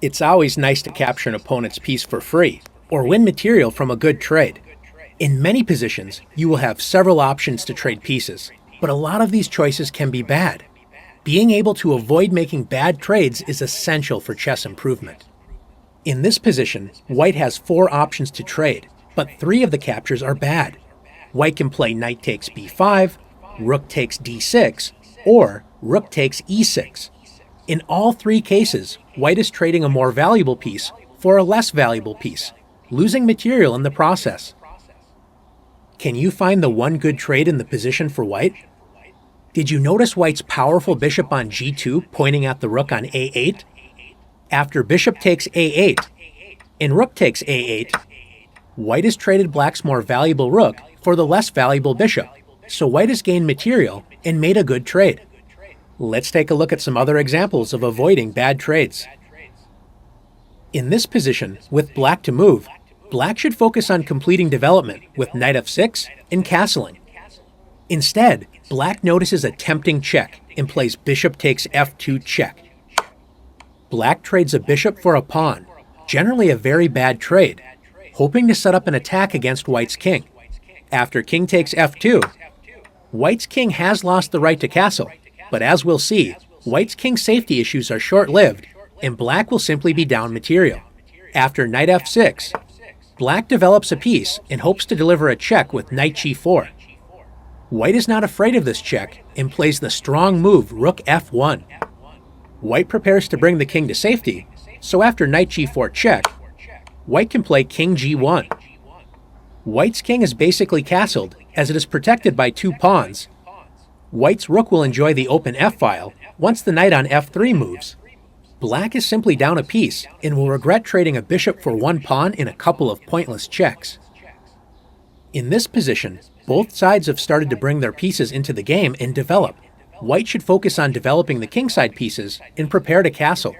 It's always nice to capture an opponent's piece for free, or win material from a good trade. In many positions, you will have several options to trade pieces, but a lot of these choices can be bad. Being able to avoid making bad trades is essential for chess improvement. In this position, White has 4 options to trade, but 3 of the captures are bad. White can play knight takes b5, rook takes d6, or rook takes e6. In all 3 cases, White is trading a more valuable piece for a less valuable piece, losing material in the process. Can you find the one good trade in the position for White? Did you notice White's powerful bishop on g2 pointing at the rook on a8? After bishop takes a8 and rook takes a8, White has traded Black's more valuable rook for the less valuable bishop, so White has gained material and made a good trade. Let's take a look at some other examples of avoiding bad trades. In this position, with Black to move, Black should focus on completing development with knight f6 and castling. Instead, Black notices a tempting check and plays bishop takes f2 check. Black trades a bishop for a pawn, generally a very bad trade, hoping to set up an attack against White's king. After king takes f2, White's king has lost the right to castle, but as we'll see, White's king's safety issues are short-lived, and Black will simply be down material. After knight f6, Black develops a piece and hopes to deliver a check with knight g4. White is not afraid of this check and plays the strong move rook f1. White prepares to bring the king to safety, so after knight g4 check, White can play king g1. White's king is basically castled, as it is protected by 2 pawns. White's rook will enjoy the open f-file once the knight on f3 moves. Black is simply down a piece and will regret trading a bishop for 1 pawn in a couple of pointless checks. In this position, both sides have started to bring their pieces into the game and develop. White should focus on developing the kingside pieces and prepare to castle.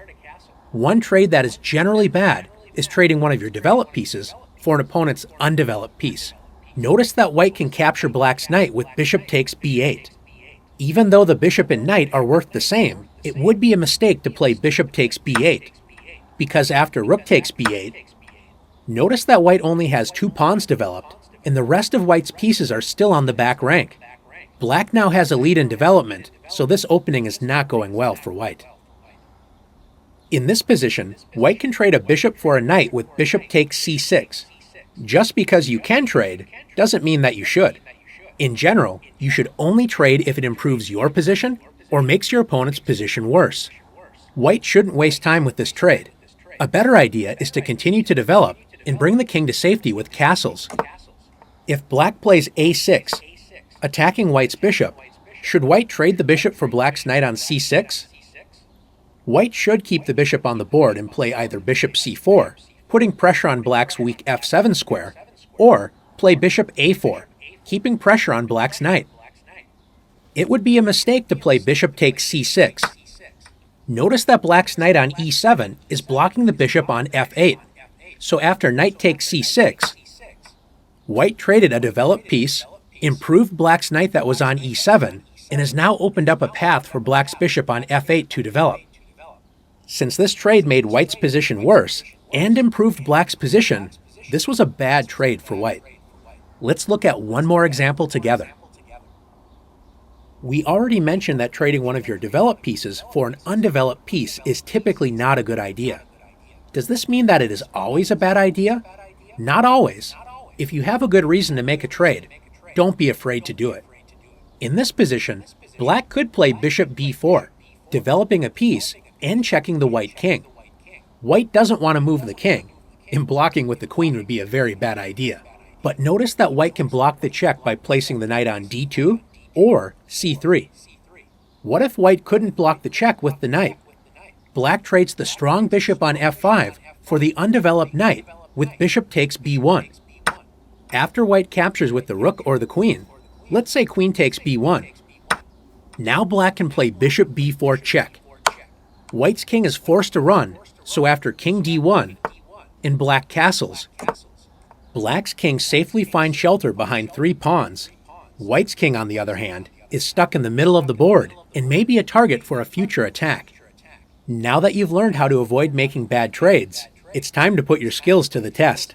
One trade that is generally bad is trading one of your developed pieces for an opponent's undeveloped piece. Notice that White can capture Black's knight with bishop takes b8. Even though the bishop and knight are worth the same, it would be a mistake to play bishop takes b8, because after rook takes b8, notice that White only has 2 pawns developed, and the rest of White's pieces are still on the back rank. Black now has a lead in development, so this opening is not going well for White. In this position, White can trade a bishop for a knight with bishop takes c6. Just because you can trade doesn't mean that you should. In general, you should only trade if it improves your position or makes your opponent's position worse. White shouldn't waste time with this trade. A better idea is to continue to develop and bring the king to safety with castles. If Black plays a6, attacking White's bishop, should White trade the bishop for Black's knight on c6? White should keep the bishop on the board and play either bishop c4, putting pressure on Black's weak f7 square, or play bishop a4, keeping pressure on Black's knight. It would be a mistake to play bishop takes c6. Notice that Black's knight on e7 is blocking the bishop on f8, so after knight takes c6, White traded a developed piece, improved Black's knight that was on e7, and has now opened up a path for Black's bishop on f8 to develop. Since this trade made White's position worse and improved Black's position, this was a bad trade for White. Let's look at one more example together. We already mentioned that trading one of your developed pieces for an undeveloped piece is typically not a good idea. Does this mean that it is always a bad idea? Not always. If you have a good reason to make a trade, don't be afraid to do it. In this position, Black could play bishop b4, developing a piece and checking the White king. White doesn't want to move the king, and blocking with the queen would be a very bad idea. But notice that White can block the check by placing the knight on d2 or c3. What if White couldn't block the check with the knight? Black trades the strong bishop on f5 for the undeveloped knight with bishop takes b1. After White captures with the rook or the queen, let's say queen takes b1. Now Black can play bishop b4 check. White's king is forced to run, so after king d1, and Black castles, Black's king safely finds shelter behind 3 pawns. White's king, on the other hand, is stuck in the middle of the board and may be a target for a future attack. Now that you've learned how to avoid making bad trades, it's time to put your skills to the test.